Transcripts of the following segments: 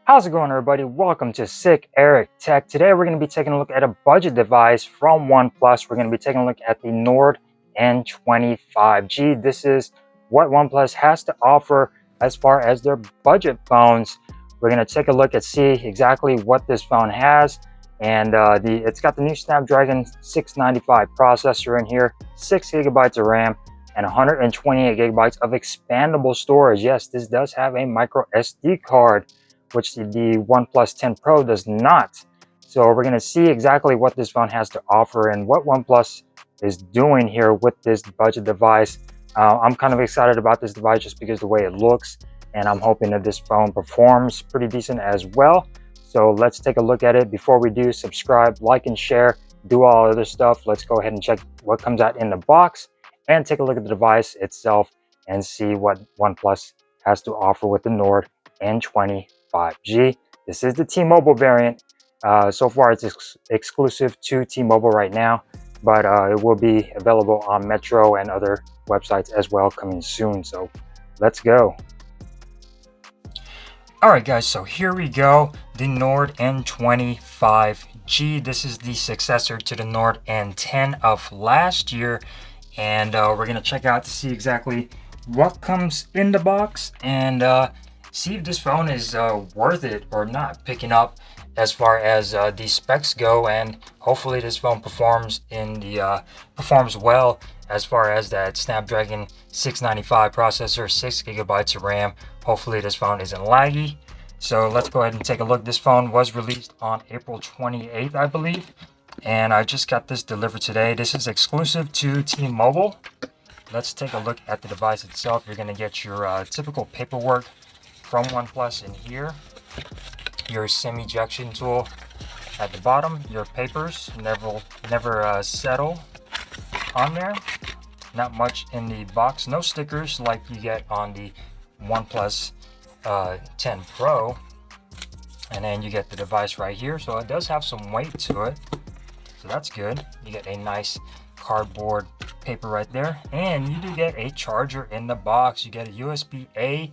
How's it going, everybody? Welcome to Sick Eric Tech. Today we're going to be taking a look at a budget device from OnePlus. We're going to be taking a look at the Nord N20 5G. This is what OnePlus has to offer as far as their budget phones. We're going to take a look and see exactly what this phone has. And it's got the new Snapdragon 695 processor in here, 6 gigabytes of RAM, and 128 gigabytes of expandable storage. Yes, this does have a micro SD card, which the OnePlus 10 Pro does not. So we're going to see exactly what this phone has to offer and what OnePlus is doing here with this budget device. I'm kind of excited about this device just because of the way it looks, and I'm hoping that this phone performs pretty decent as well. So let's take a look at it. Before we do, subscribe, like, and share, do all other stuff. Let's go ahead and check what comes out in the box and take a look at the device itself and see what OnePlus has to offer with the Nord N20 5G. This is the T-Mobile variant. So far it's exclusive to T-Mobile right now, but it will be available on Metro and other websites as well coming soon. So let's go. Alright guys, so here we go, the Nord N20 5G. This is the successor to the Nord N10 of last year, and we're going to check out to see exactly what comes in the box and see if this phone is worth it or not, picking up as far as the specs go, and hopefully this phone performs well as far as that Snapdragon 695 processor, 6 gigabytes of RAM. Hopefully this phone isn't laggy. So let's go ahead and take a look. This phone was released on April 28th, I believe, and I just got this delivered today. This is exclusive to T-Mobile. Let's take a look at the device itself. You're going to get your typical paperwork from OnePlus in here, your SIM ejection tool at the bottom, your papers never settle on there. Not much in the box, no stickers like you get on the OnePlus 10 Pro, and then you get the device right here, so it does have some weight to it, so that's good. You get a nice cardboard paper right there, and you do get a charger in the box. You get a USB-A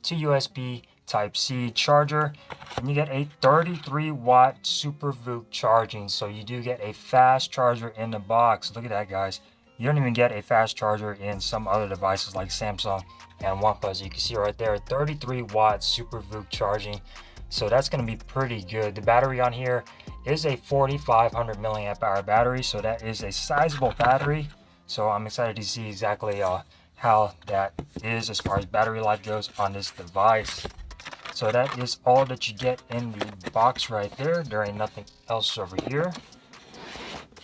to USB Type-C charger, and you get a 33-watt Super VOOC charging, so you do get a fast charger in the box. Look at that, guys. You don't even get a fast charger in some other devices like Samsung and OnePlus. You can see right there, 33-watt Super VOOC charging, so that's going to be pretty good. The battery on here is a 4500 milliamp hour battery, so that is a sizable battery. So I'm excited to see exactly how that is as far as battery life goes on this device. So that is all that you get in the box right there. There ain't nothing else over here.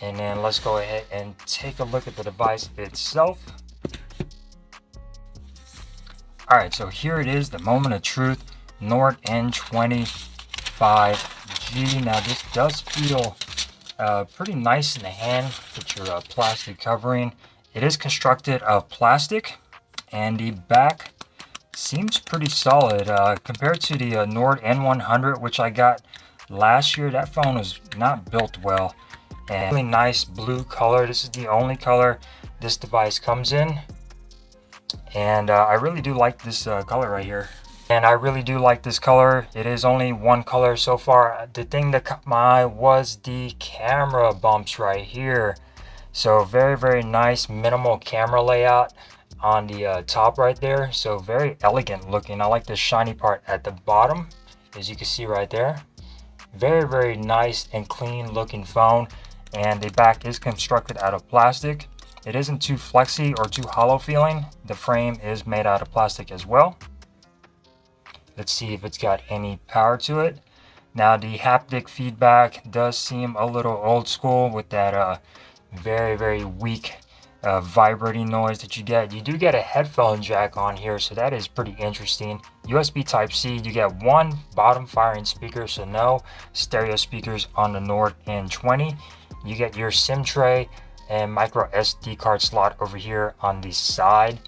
And then let's go ahead and take a look at the device itself. Alright, so here it is, the moment of truth, Nord N20 5G. Now this does feel pretty nice in the hand with your plastic covering. It is constructed of plastic, and the back seems pretty solid compared to the Nord N100, which I got last year. That phone was not built well. And really nice blue color. This is the only color this device comes in, and I really do like this color right here. And I really do like this color. It is only one color so far. The thing that caught my eye was the camera bumps right here. So very nice minimal camera layout on the top right there. So very elegant looking. I like the shiny part at the bottom, as you can see right there. Very nice and clean looking phone. And the back is constructed out of plastic. It isn't too flexy or too hollow feeling. The frame is made out of plastic as well. Let's see if it's got any power to it. Now the haptic feedback does seem a little old school with that very weak vibrating noise that you get. You do get a headphone jack on here, so that is pretty interesting. USB Type-C, you get one bottom firing speaker, so no stereo speakers on the Nord N20. You get your SIM tray and micro SD card slot over here on the side,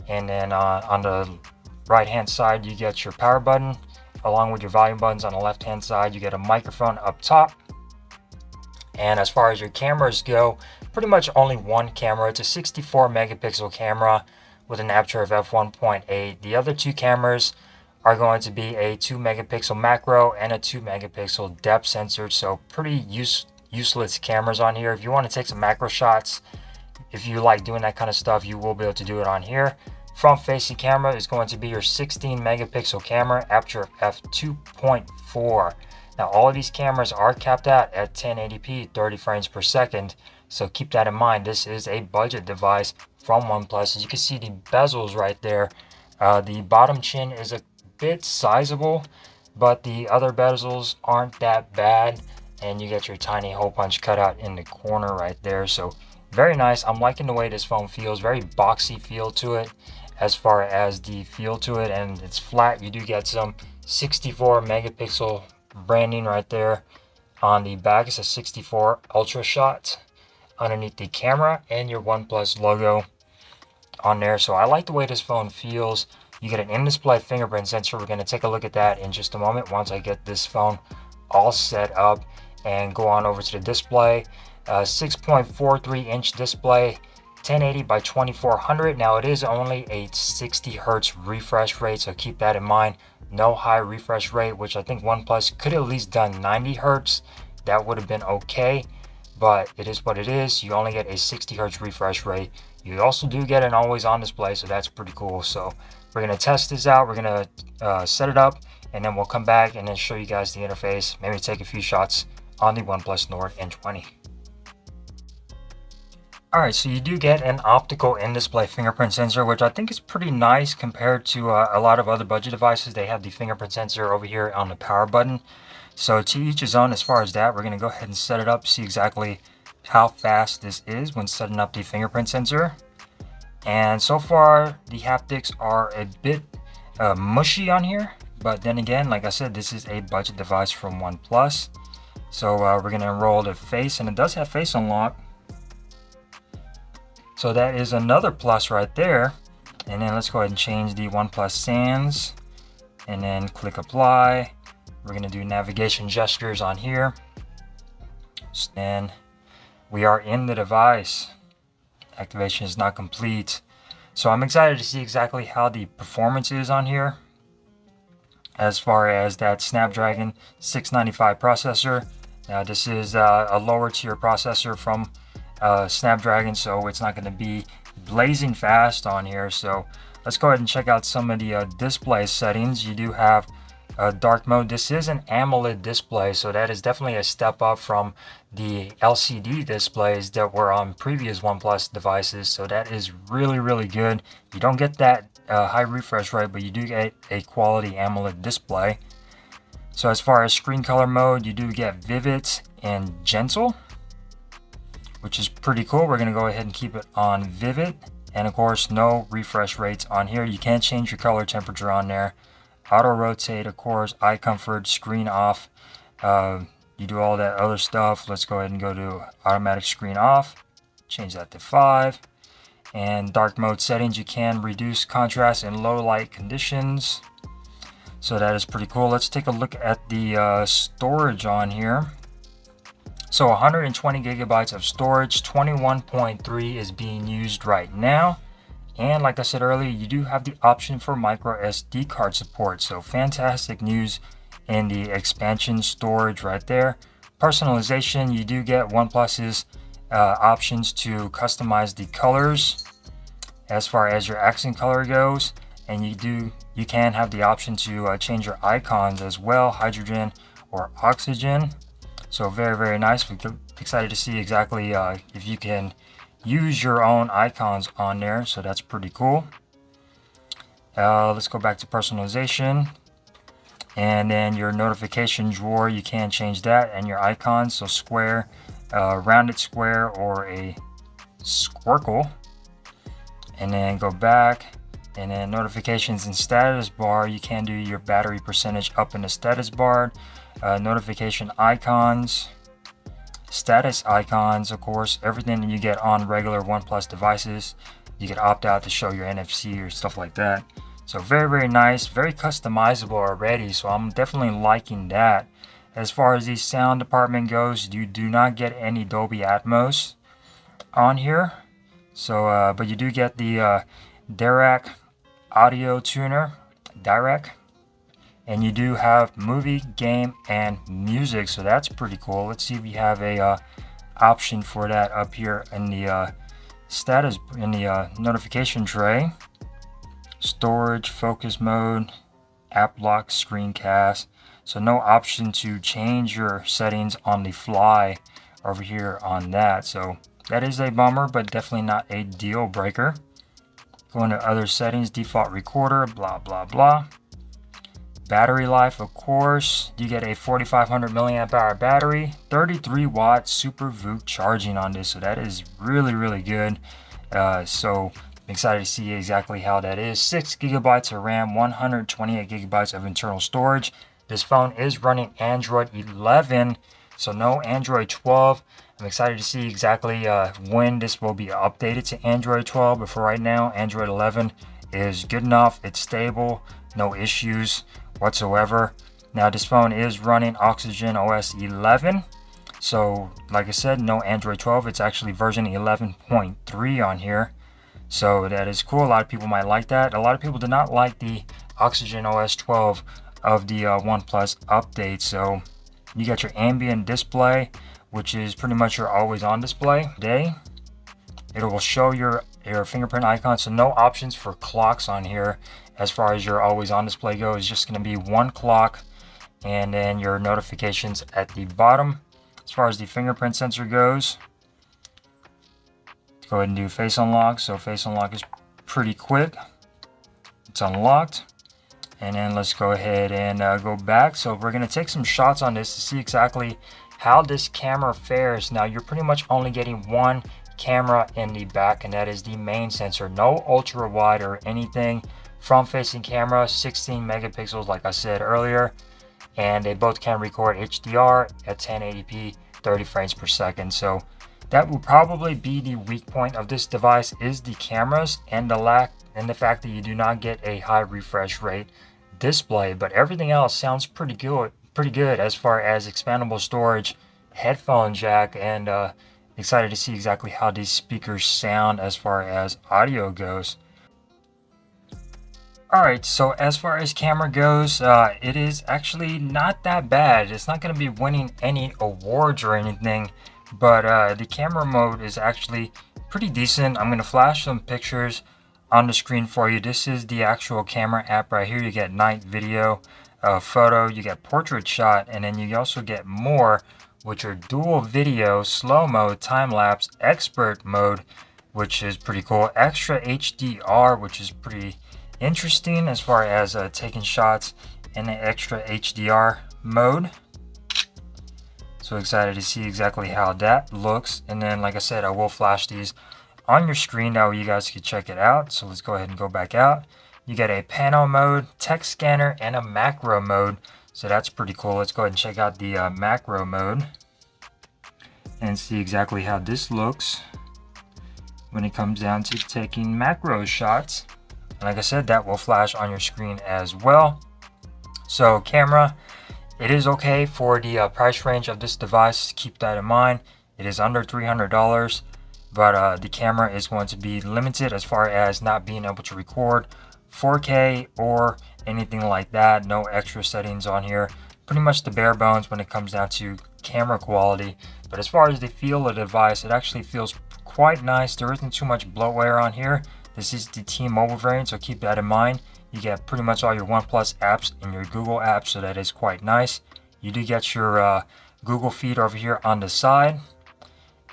and then on the right hand side you get your power button along with your volume buttons. On the left hand side you get a microphone up top. And as far as your cameras go, pretty much only one camera. It's a 64 megapixel camera with an aperture of f1.8. The other two cameras are going to be a 2 megapixel macro and a 2 megapixel depth sensor. So pretty useless cameras on here. If you want to take some macro shots, if you like doing that kind of stuff, you will be able to do it on here. Front facing camera is going to be your 16 megapixel camera, aperture f2.4. Now all of these cameras are capped out at 1080p 30 frames per second, so keep that in mind. This is a budget device from OnePlus. As you can see, the bezels right there, the bottom chin is a bit sizable, but the other bezels aren't that bad, and you get your tiny hole punch cut out in the corner right there. So very nice. I'm liking the way this phone feels. Very boxy feel to it as far as the feel to it, and it's flat. You do get some 64 megapixel branding right there on the back. It's a 64 ultra shot underneath the camera and your OnePlus logo on there. So I like the way this phone feels. You get an in-display fingerprint sensor. We're going to take a look at that in just a moment once I get this phone all set up and go on over to the display. 6.43 inch display, 1080 by 2400. Now it is only a 60 hertz refresh rate, so keep that in mind. No high refresh rate, which I think OnePlus could at least done 90 hertz. That would have been okay, but it is what it is. You only get a 60 hertz refresh rate. You also do get an always on display, so that's pretty cool. So we're going to test this out. We're going to set it up, and then we'll come back and then show you guys the interface, maybe take a few shots on the OnePlus Nord N20. Alright, so you do get an optical in-display fingerprint sensor, which I think is pretty nice compared to a lot of other budget devices. They have the fingerprint sensor over here on the power button. So to each his own as far as that. We're going to go ahead and set it up, see exactly how fast this is when setting up the fingerprint sensor. And so far, the haptics are a bit mushy on here. But then again, like I said, this is a budget device from OnePlus. So we're going to enroll the face, and it does have face unlock. So that is another plus right there. And then let's go ahead and change the OnePlus Sans and then click apply. We're going to do navigation gestures on here. And we are in the device. Activation is not complete. So I'm excited to see exactly how the performance is on here as far as that Snapdragon 695 processor. Now this is a lower tier processor from Snapdragon, so it's not going to be blazing fast on here. So let's go ahead and check out some of the display settings. You do have dark mode. This is an AMOLED display, so that is definitely a step up from the LCD displays that were on previous OnePlus devices. So that is really good. You don't get that high refresh rate, but you do get a quality AMOLED display. So as far as screen color mode, you do get vivid and gentle, which is pretty cool. We're going to go ahead and keep it on vivid. And of course, no refresh rates on here. You can't change your color temperature on there. Auto rotate, of course, eye comfort, screen off. You do all that other stuff. Let's go ahead and go to automatic screen off. Change that to 5. And dark mode settings, you can reduce contrast in low light conditions. So that is pretty cool. Let's take a look at the storage on here. So 120 gigabytes of storage, 21.3 is being used right now. And like I said earlier, you do have the option for micro SD card support. So fantastic news in the expansion storage right there. Personalization, you do get OnePlus's options to customize the colors as far as your accent color goes. And you can have the option to change your icons as well, hydrogen or oxygen. So very nice. We're excited to see exactly if you can use your own icons on there. So that's pretty cool. Let's go back to personalization. And then your notification drawer, you can change that, and your icons. So square, rounded square, or a squircle. And then go back. And then notifications and status bar, you can do your battery percentage up in the status bar. Notification icons, status icons, of course, everything that you get on regular OnePlus devices. You can opt out to show your NFC or stuff like that. So very nice, very customizable already. So I'm definitely liking that. As far as the sound department goes, you do not get any Dolby Atmos on here. So, but you do get the Dirac audio tuner, Dirac. And you do have movie, game, and music, so that's pretty cool. Let's see if we have a option for that up here in the status, in the notification tray. Storage, focus mode, app lock, screencast. So no option to change your settings on the fly over here on that. So that is a bummer, but definitely not a deal breaker. Go into other settings, default recorder, blah, blah, blah. Battery life, of course, you get a 4500 milliamp hour battery, 33 watt super VOOC charging on this. So that is really, really good. So I'm excited to see exactly how that is. 6 gigabytes of RAM, 128 gigabytes of internal storage. This phone is running Android 11, so no Android 12. I'm excited to see exactly when this will be updated to Android 12, but for right now, Android 11 is good enough. It's stable, no issues whatsoever. Now this phone is running Oxygen OS 11. So like I said, no Android 12. It's actually version 11.3 on here. So that is cool. A lot of people might like that. A lot of people did not like the Oxygen OS 12 of the OnePlus update. So you got your ambient display, which is pretty much your always on display. Today, it will show your fingerprint icon. So no options for clocks on here as far as your always on display goes. It's just going to be one clock and then your notifications at the bottom. As far as the fingerprint sensor goes, go ahead and do face unlock. So face unlock is pretty quick. It's unlocked. And then let's go ahead and go back. So we're going to take some shots on this to see exactly how this camera fares. Now you're pretty much only getting one camera in the back, and that is the main sensor. No ultra wide or anything. Front facing camera, 16 megapixels like I said earlier, and they both can record HDR at 1080p 30 frames per second. So that will probably be the weak point of this device, is the cameras and the fact that you do not get a high refresh rate display. But everything else sounds pretty good as far as expandable storage, headphone jack, and excited to see exactly how these speakers sound as far as audio goes. Alright, so as far as camera goes, it is actually not that bad. It's not going to be winning any awards or anything, but the camera mode is actually pretty decent. I'm going to flash some pictures on the screen for you. This is the actual camera app right here. You get night video, photo, you get portrait shot, and then you also get more, which are dual video, slow mode, time lapse, expert mode, which is pretty cool, extra HDR, which is pretty interesting as far as taking shots in the extra HDR mode. So excited to see exactly how that looks. And then like I said, I will flash these on your screen now you guys can check it out. So let's go ahead and go back out. You get a panel mode, text scanner, and a macro mode. So that's pretty cool. Let's go ahead and check out the macro mode and see exactly how this looks when it comes down to taking macro shots. And like I said, that will flash on your screen as well. So camera, it is okay for the price range of this device. Keep that in mind. It is under $300, but the camera is going to be limited as far as not being able to record 4K or anything like that. No extra settings on here. Pretty much the bare bones when it comes down to camera quality. But as far as the feel of the device, it actually feels quite nice. There isn't too much bloatware on here. This is the T-Mobile variant, so keep that in mind. You get pretty much all your OnePlus apps and your Google apps, so that is quite nice. You do get your Google feed over here on the side.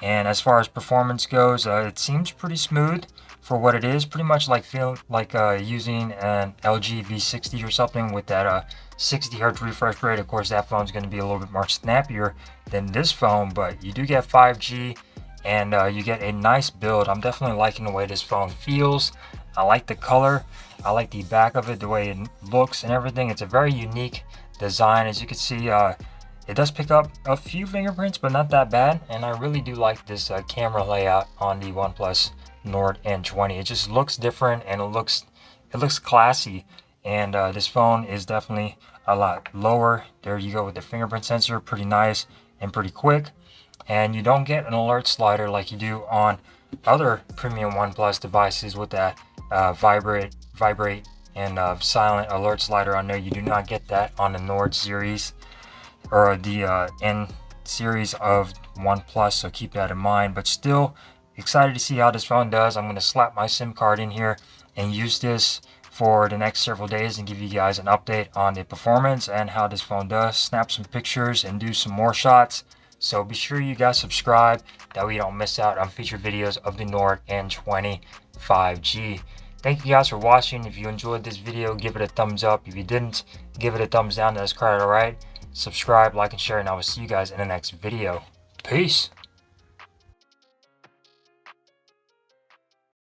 And as far as performance goes, it seems pretty smooth for what it is. Pretty much like using an LG V60 or something with that 60 Hz refresh rate. Of course, that phone's going to be a little bit more snappier than this phone, but you do get 5G. And you get a nice build. I'm definitely liking the way this phone feels. I like the color. I like the back of it, the way it looks and everything. It's a very unique design. As you can see, it does pick up a few fingerprints, but not that bad. And I really do like this camera layout on the OnePlus Nord N20. It just looks different and it looks classy. And this phone is definitely a lot lower. There you go with the fingerprint sensor. Pretty nice and pretty quick. And you don't get an alert slider like you do on other premium OnePlus devices with that vibrate and silent alert slider on there. You do not get that on the Nord series or the N series of OnePlus, so keep that in mind. But still excited to see how this phone does. I'm going to slap my SIM card in here and use this for the next several days and give you guys an update on the performance and how this phone does. Snap some pictures and do some more shots. So be sure you guys subscribe, that way you don't miss out on future videos of the Nord N20 5G. Thank you guys for watching. If you enjoyed this video, give it a thumbs up. If you didn't, give it a thumbs down. That's quite alright. Subscribe, like, and share, and I will see you guys in the next video. Peace.